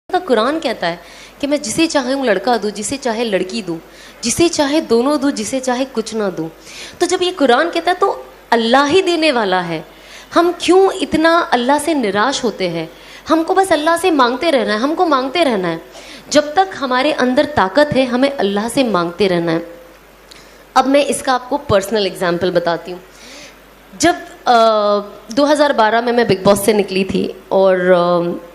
का कुरान कहता है कि मैं जिसे चाहे हूँ लड़का दूँ, जिसे चाहे लड़की दूँ, जिसे चाहे दोनों दूँ, जिसे चाहे कुछ ना दूँ। तो जब ये कुरान कहता है तो अल्लाह ही देने वाला है। हम क्यों इतना अल्लाह से निराश होते हैं? हमको बस अल्लाह से मांगते रहना है, हमको मांगते रहना है। जब तक हमारे अंदर ताकत है हमें अल्लाह से मांगते रहना है। अब मैं इसका आपको पर्सनल एग्जाम्पल बताती हूँ। जब 2012 में मैं बिग बॉस से निकली थी और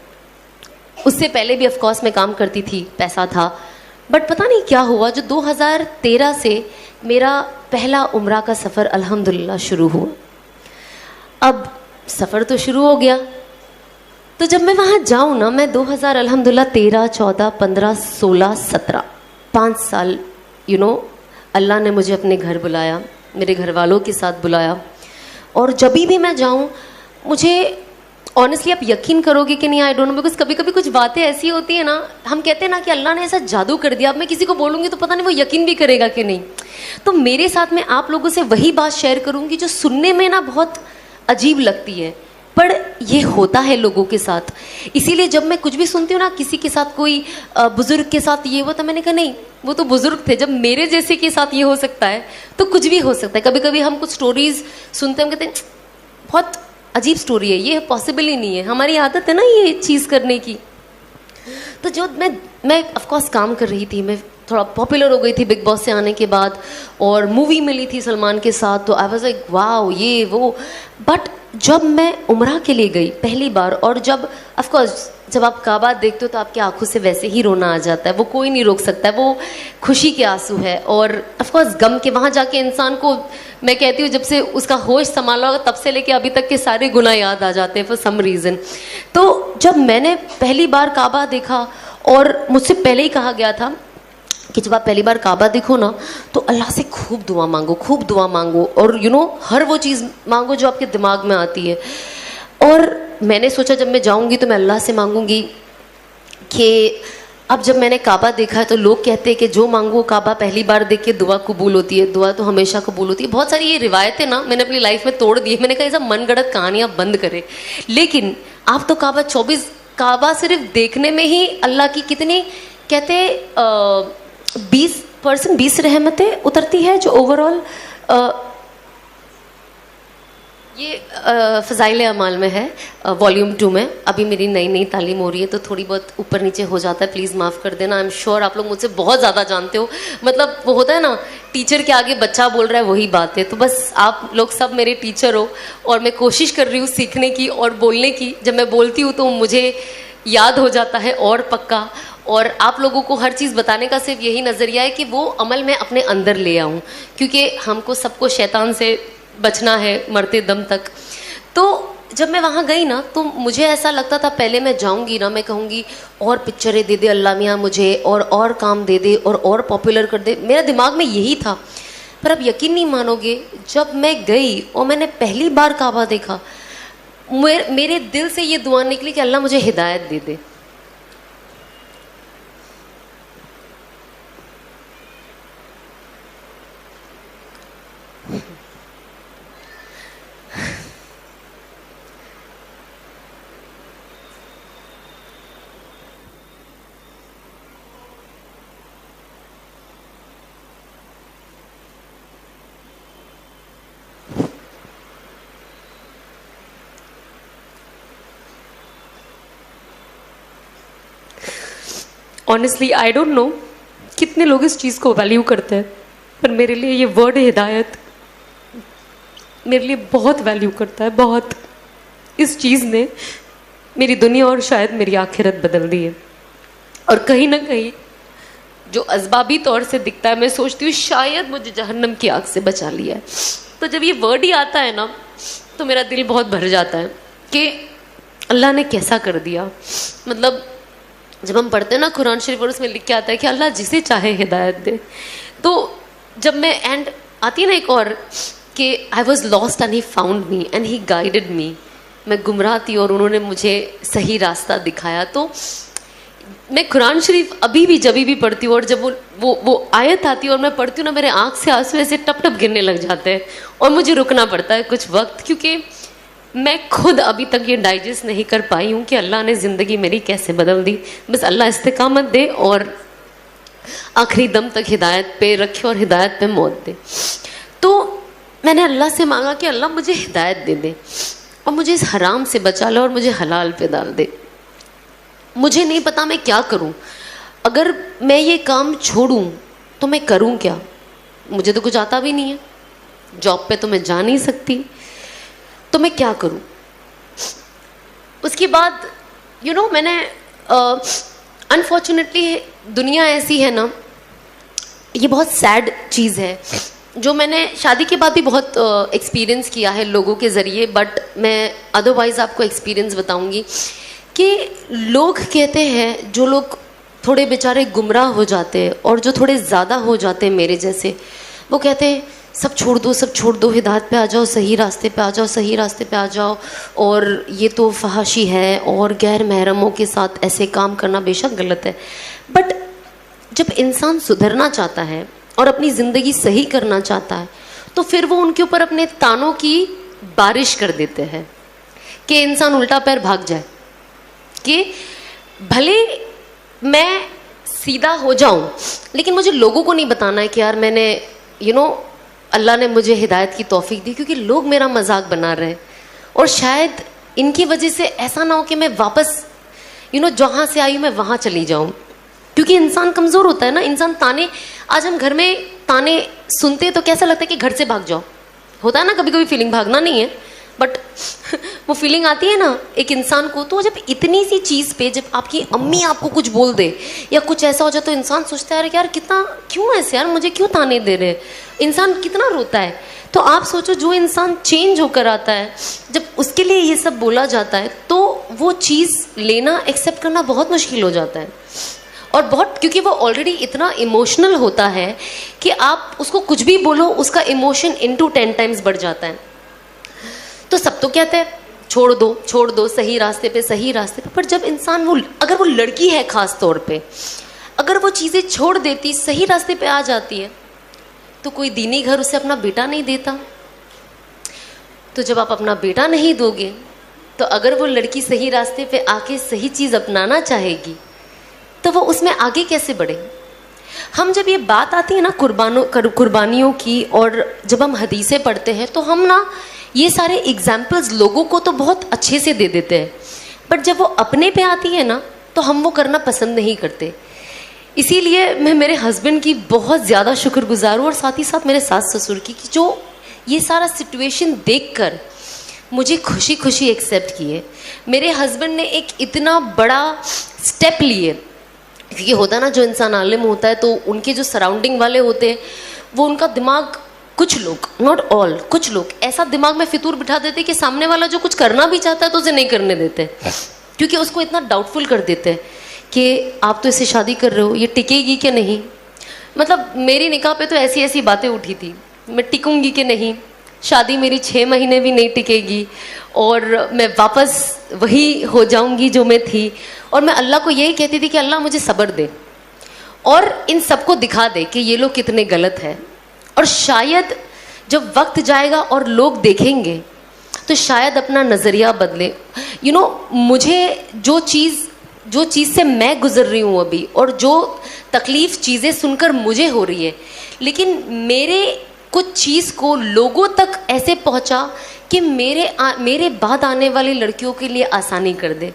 उससे पहले भी ऑफ कोर्स मैं काम करती थी, पैसा था, बट पता नहीं क्या हुआ जो 2013 से मेरा पहला उम्रा का सफ़र अल्हम्दुलिल्लाह शुरू हुआ। अब सफ़र तो शुरू हो गया, तो जब मैं वहाँ जाऊँ ना, मैं 2000 अल्हम्दुलिल्लाह 13, 14, 15, 16, 17 5 साल अल्लाह ने मुझे अपने घर बुलाया, मेरे घर वालों के साथ बुलाया। और जब भी मैं जाऊँ, मुझे ऑनेस्टली आप यकीन करोगे कि नहीं, आई डोंट नो, बिकॉज कभी कभी कुछ बातें ऐसी होती है ना, हम कहते हैं ना कि अल्लाह ने ऐसा जादू कर दिया। अब मैं किसी को बोलूँगी तो पता नहीं वो यकीन भी करेगा कि नहीं। तो मेरे साथ में आप लोगों से वही बात शेयर करूँगी जो सुनने में ना बहुत अजीब लगती है, पर ये होता है लोगों के साथ। इसीलिए जब मैं कुछ भी सुनती हूँ ना, किसी के साथ, कोई बुज़ुर्ग के साथ ये हुआ, तो मैंने कहा नहीं, वो तो बुज़ुर्ग थे, जब मेरे जैसे के साथ ये हो सकता है तो कुछ भी हो सकता है। कभी कभी हम कुछ स्टोरीज़ सुनते हैं, हम कहते हैं बहुत अजीब स्टोरी है, ये पॉसिबल ही नहीं है। हमारी आदत है ना ये चीज़ करने की। तो जो मैं ऑफ कोर्स काम कर रही थी, मैं थोड़ा पॉपुलर हो गई थी बिग बॉस से आने के बाद, और मूवी मिली थी सलमान के साथ, तो आई वाज लाइक वाओ ये वो। बट जब मैं उम्रा के लिए गई पहली बार, और जब ऑफ कोर्स जब आप काबा देखते हो तो आपकी आंखों से वैसे ही रोना आ जाता है, वो कोई नहीं रोक सकता है, वो खुशी के आंसू है। और ऑफ कोर्स गम के, वहाँ जाके इंसान को, मैं कहती हूँ, जब से उसका होश संभाला होगा तब से लेके अभी तक के सारे गुनाह याद आ जाते हैं फॉर सम रीज़न। तो जब मैंने पहली बार काबा देखा, और मुझसे पहले ही कहा गया था कि जब आप पहली बार काबा देखो ना तो अल्लाह से खूब दुआ मांगो, खूब दुआ मांगो, और हर वो चीज़ मांगो जो आपके दिमाग में आती है। और मैंने सोचा जब मैं जाऊंगी तो मैं अल्लाह से मांगूंगी कि अब जब मैंने काबा देखा है तो लोग कहते हैं कि जो मांगो काबा पहली बार देख के दुआ कबूल होती है, दुआ तो हमेशा कबूल होती है। बहुत सारी ये रिवायतें ना मैंने अपनी लाइफ में तोड़ दी है। मैंने कहा ये सब मनगढ़ंत कहानियाँ बंद करें, लेकिन आप तो काबा सिर्फ देखने में ही अल्लाह की कितनी कहते 20% रहमतें उतरती है, जो ओवरऑल ये फ़ज़ाइल अमाल में है, वॉल्यूम 2 में। अभी मेरी नई नई तालीम हो रही है तो थोड़ी बहुत ऊपर नीचे हो जाता है, प्लीज़ माफ़ कर देना। आई एम श्योर आप लोग मुझसे बहुत ज़्यादा जानते हो, मतलब वो होता है ना, टीचर के आगे बच्चा बोल रहा है, वही बात है। तो बस आप लोग सब मेरे टीचर हो, और मैं कोशिश कर रही हूँ सीखने की और बोलने की। जब मैं बोलती हूँ तो मुझे याद हो जाता है और पक्का। और आप लोगों को हर चीज़ बताने का सिर्फ यही नज़रिया है कि वो अमल में अपने अंदर ले आऊँ, क्योंकि हमको सबको शैतान से बचना है मरते दम तक। तो जब मैं वहाँ गई ना तो मुझे ऐसा लगता था, पहले मैं जाऊँगी ना, मैं कहूँगी और पिक्चरें दे दे अल्लाह मियाँ मुझे, और काम दे दे, और पॉपुलर कर दे। मेरा दिमाग में यही था। पर अब यकीन नहीं मानोगे, जब मैं गई और मैंने पहली बार काबा देखा, मेरे दिल से ये दुआ निकली कि अल्लाह मुझे हिदायत दे दे। ऑनेस्टली आई डोंट नो कितने लोग इस चीज़ को वैल्यू करते हैं, पर मेरे लिए ये वर्ड हिदायत मेरे लिए बहुत वैल्यू करता है, बहुत। इस चीज़ ने मेरी दुनिया और शायद मेरी आखिरत बदल दी है। और कहीं ना कहीं जो असबाबी तौर से दिखता है, मैं सोचती हूँ शायद मुझे जहन्नम की आग से बचा लिया है। तो जब ये वर्ड ही आता है ना तो मेरा दिल बहुत भर जाता है कि अल्लाह ने कैसा कर दिया। मतलब जब हम पढ़ते हैं ना कुरान शरीफ, और उसमें लिख के आता है कि अल्लाह जिसे चाहे हिदायत दे। तो जब मैं एंड आती है ना एक और कि I was lost and he found me and he guided मी, मैं गुमराह थी और उन्होंने मुझे सही रास्ता दिखाया। तो मैं कुरान शरीफ अभी भी जब भी पढ़ती हूँ, और जब वो आयत आती है और मैं पढ़ती हूँ ना, मेरे आँख से आंसू ऐसे टप टप गिरने लग जाते हैं, और मुझे रुकना पड़ता है कुछ वक्त, क्योंकि मैं खुद अभी तक ये डाइजेस्ट नहीं कर पाई हूँ कि अल्लाह ने ज़िंदगी मेरी कैसे बदल दी। बस अल्लाह इस्तिकामत दे और आखिरी दम तक हिदायत पे रखे और हिदायत पे मौत दे। तो मैंने अल्लाह से मांगा कि अल्लाह मुझे हिदायत दे दे और मुझे इस हराम से बचा ले और मुझे हलाल पे डाल दे। मुझे नहीं पता मैं क्या करूं। अगर मैं ये काम छोड़ूं तो मैं करूं क्या? मुझे तो कुछ आता भी नहीं है, जॉब पे तो मैं जा नहीं सकती, तो मैं क्या करूं? उसके बाद मैंने अनफॉर्चुनेटली दुनिया ऐसी है ना, ये बहुत सैड चीज़ है जो मैंने शादी के बाद भी बहुत एक्सपीरियंस किया है लोगों के ज़रिए, बट मैं अदरवाइज़ आपको एक्सपीरियंस बताऊंगी कि लोग कहते हैं, जो लोग थोड़े बेचारे गुमराह हो जाते हैं और जो थोड़े ज़्यादा हो जाते हैं मेरे जैसे, वो कहते हैं सब छोड़ दो, सब छोड़ दो, हिदायत पे आ जाओ, सही रास्ते पे आ जाओ, सही रास्ते पे आ जाओ, और ये तो फहाशी है और गैर महरमों के साथ ऐसे काम करना बेशक गलत है। बट जब इंसान सुधरना चाहता है और अपनी ज़िंदगी सही करना चाहता है तो फिर वो उनके ऊपर अपने तानों की बारिश कर देते हैं कि इंसान उल्टा पैर भाग जाए, कि भले मैं सीधा हो जाऊं लेकिन मुझे लोगों को नहीं बताना है कि यार मैंने अल्लाह ने मुझे हिदायत की तौफीक दी, क्योंकि लोग मेरा मजाक बना रहे हैं और शायद इनकी वजह से ऐसा ना हो कि मैं वापस जहाँ से आई मैं वहाँ चली जाऊँ। क्योंकि इंसान कमज़ोर होता है ना, इंसान ताने, आज हम घर में ताने सुनते तो कैसा लगता है कि घर से भाग जाओ, होता है ना कभी कभी फीलिंग, भागना नहीं है बट वो फीलिंग आती है ना एक इंसान को। तो जब इतनी सी चीज़ पे जब आपकी अम्मी आपको कुछ बोल दे या कुछ ऐसा हो जाए तो इंसान सोचता है यार कितना, क्यों ऐसे यार, मुझे क्यों ताने दे रहे, इंसान कितना रोता है। तो आप सोचो जो इंसान चेंज होकर आता है, जब उसके लिए ये सब बोला जाता है तो वो चीज़ लेना, एक्सेप्ट करना बहुत मुश्किल हो जाता है। और बहुत, क्योंकि वो ऑलरेडी इतना इमोशनल होता है कि आप उसको कुछ भी बोलो उसका इमोशन इनटू 10 टाइम्स बढ़ जाता है। तो सब तो कहते हैं छोड़ दो सही रास्ते पे, सही रास्ते पे। पर जब इंसान अगर वो लड़की है खास तौर पे, अगर वो चीज़ें छोड़ देती, सही रास्ते पे आ जाती है, तो कोई दीनी घर उसे अपना बेटा नहीं देता। तो जब आप अपना बेटा नहीं दोगे तो अगर वो लड़की सही रास्ते पे आके सही चीज़ अपनाना चाहेगी तो वो उसमें आगे कैसे बढ़े। हम जब ये बात आती है ना कुर्बानियों की, और जब हम हदीसें पढ़ते हैं तो हम ना ये सारे एग्जाम्पल्स लोगों को तो बहुत अच्छे से दे देते हैं, बट जब वो अपने पे आती है ना तो हम वो करना पसंद नहीं करते। इसीलिए मैं मेरे हस्बैंड की बहुत ज़्यादा शुक्रगुजार हूँ और साथ ही साथ मेरे सास ससुर की, कि जो ये सारा सिचुएशन देखकर मुझे खुशी खुशी एक्सेप्ट किए। मेरे हस्बैंड ने एक इतना बड़ा स्टेप लिए, क्योंकि होता ना जो इंसान आलिम होता है तो उनके जो सराउंडिंग वाले होते हैं वो उनका दिमाग, कुछ लोग, नॉट ऑल, कुछ लोग ऐसा दिमाग में फितूर बिठा देते कि सामने वाला जो कुछ करना भी चाहता है तो उसे नहीं करने देते, क्योंकि उसको इतना डाउटफुल कर देते हैं कि आप तो इससे शादी कर रहे हो, ये टिकेगी कि नहीं। मतलब मेरी निकाह पे तो ऐसी ऐसी बातें उठी थी, मैं टिकूंगी कि नहीं, शादी मेरी 6 महीने भी नहीं टिकेगी और मैं वापस वही हो जाऊंगी जो मैं थी। और मैं अल्लाह को यही कहती थी कि अल्लाह मुझे सब्र दे और इन सबको दिखा दे कि ये लोग कितने गलत हैं। और शायद जब वक्त जाएगा और लोग देखेंगे तो शायद अपना नज़रिया बदले। मुझे जो चीज़ से मैं गुजर रही हूँ अभी, और जो तकलीफ़ चीज़ें सुनकर मुझे हो रही है, लेकिन मेरे कुछ चीज़ को लोगों तक ऐसे पहुँचा कि मेरे बाद आने वाली लड़कियों के लिए आसानी कर दे,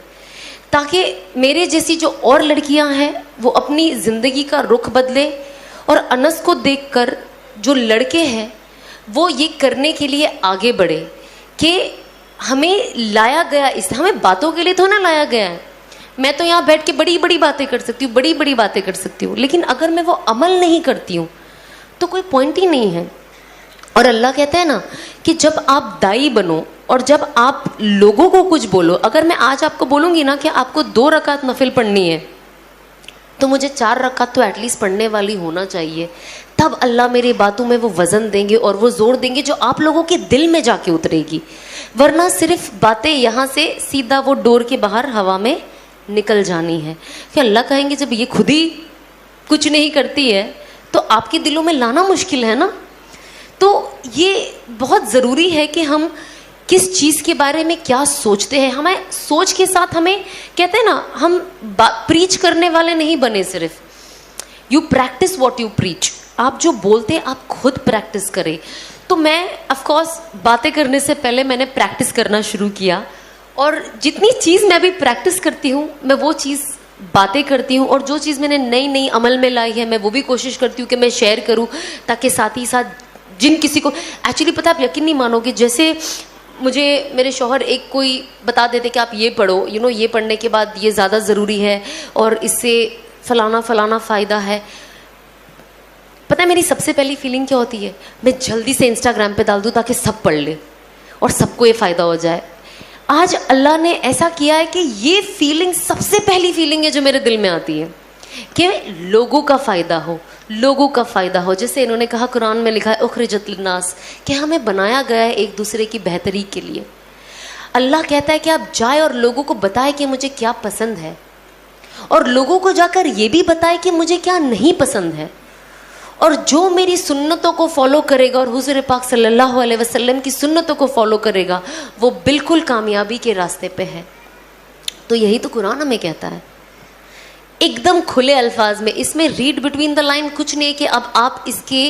ताकि मेरे जैसी जो और लड़कियां हैं वो अपनी ज़िंदगी का रुख बदले। और अनस को देखकर जो लड़के हैं वो ये करने के लिए आगे बढ़े कि हमें लाया गया, हमें बातों के लिए तो ना लाया गया है। मैं तो यहाँ बैठ के बड़ी बड़ी बातें कर सकती हूँ, बड़ी बड़ी बातें कर सकती हूँ, लेकिन अगर मैं वो अमल नहीं करती हूँ तो कोई पॉइंट ही नहीं है। और अल्लाह कहता है ना कि जब आप दाई बनो और जब आप लोगों को कुछ बोलो, अगर मैं आज आपको बोलूँगी ना कि आपको 2 रकात नफिल पढ़नी है तो मुझे 4 रकात तो एटलीस्ट पढ़ने वाली होना चाहिए, तब अल्लाह मेरी बातों में वो वज़न देंगे और वो जोर देंगे जो आप लोगों के दिल में जाके उतरेगी। वरना सिर्फ बातें यहाँ से सीधा वो डोर के बाहर हवा में निकल जानी है। कि अल्लाह कहेंगे जब ये खुद ही कुछ नहीं करती है तो आपके दिलों में लाना मुश्किल है ना। तो ये बहुत ज़रूरी है कि हम किस चीज़ के बारे में क्या सोचते हैं। हमें सोच के साथ, हमें कहते हैं ना, हम प्रीच करने वाले नहीं बने सिर्फ। You practice what you preach. आप जो बोलते हैं आप खुद प्रैक्टिस करें। तो मैं ऑफकोर्स बातें करने से पहले मैंने प्रैक्टिस करना शुरू किया, और जितनी चीज़ मैं अभी प्रैक्टिस करती हूँ मैं वो चीज़ बातें करती हूँ, और जो चीज़ मैंने नई नई अमल में लाई है मैं वो भी कोशिश करती हूँ कि मैं शेयर करूँ, ताकि साथ ही साथ जिन किसी को एक्चुअली पता, आप यकीन नहीं मानोगे, जैसे मुझे मेरे शौहर एक कोई बता देते कि आप ये पढ़ो, ये पढ़ने के बाद ये ज़्यादा ज़रूरी है और इससे फलाना फलाना फ़ायदा है। पता है मेरी सबसे पहली फीलिंग क्या होती है? मैं जल्दी से इंस्टाग्राम पे डाल दूँ ताकि सब पढ़ ले और सबको ये फ़ायदा हो जाए। आज अल्लाह ने ऐसा किया है कि ये फीलिंग सबसे पहली फीलिंग है जो मेरे दिल में आती है कि लोगों का फ़ायदा हो, लोगों का फ़ायदा हो। जैसे इन्होंने कहा, कुरान में लिखा है उखरिजत लिन्नास, कि हमें बनाया गया है एक दूसरे की बेहतरी के लिए। अल्लाह कहता है कि आप जाए और लोगों को बताएं कि मुझे क्या पसंद है, और लोगों को जाकर ये भी बताएं कि मुझे क्या नहीं पसंद है। और जो मेरी सुन्नतों को फॉलो करेगा और हुज़ूर पाक सल्लल्लाहु अलैहि वसल्लम की सुन्नतों को फॉलो करेगा, वो बिल्कुल कामयाबी के रास्ते पे है। तो यही तो कुरान हमें कहता है एकदम खुले अल्फाज में। इसमें रीड बिटवीन द लाइन कुछ नहीं है कि अब आप इसके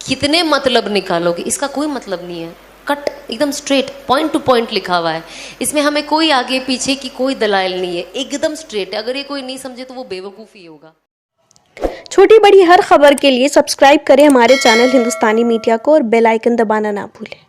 कितने मतलब निकालोगे, इसका कोई मतलब नहीं है। कट एकदम स्ट्रेट पॉइंट टू पॉइंट लिखा हुआ है। इसमें हमें कोई आगे पीछे की कोई दलाइल नहीं है, एकदम स्ट्रेट है। अगर ये कोई नहीं समझे तो वो बेवकूफ़ी होगा। छोटी बड़ी हर खबर के लिए सब्सक्राइब करें हमारे चैनल हिंदुस्तानी मीडिया को और बेल आइकन दबाना ना भूलें।